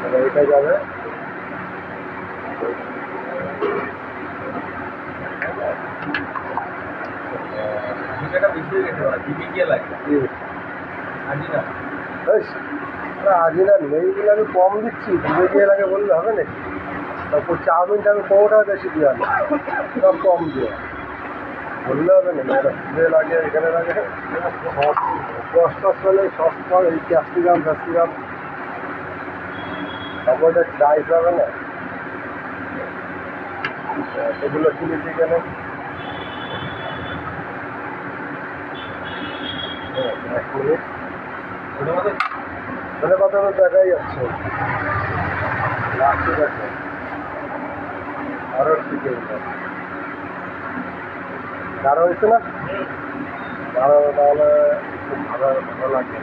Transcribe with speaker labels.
Speaker 1: তাহলে এটা যাবে আজিনা নেইগুলো আমি কম দিচ্ছি, দিবে গিয়ে লাগে বললে হবে নাকি? তারপর চাউমিনটা আমি কোনোটা বেশি দিয়ে আনি, সব কম দিয়ে বললে হবে না। এটা ফুলে লাগে, এখানে লাগে সস টস করলে সস টস, এই ক্যাপসিকাম ফ্যাপসিকাম, তারপর এটা রাইস হবে না, এগুলো চিলি চিকেনে। এক মিনিট, ধরে কথা তো দেখাই যাচ্ছে, লাস্টে দেখো আরও চিকেন গাঢ় হয়েছে না? গাঢ় তাহলে খুব ভালো ভালো লাগবে।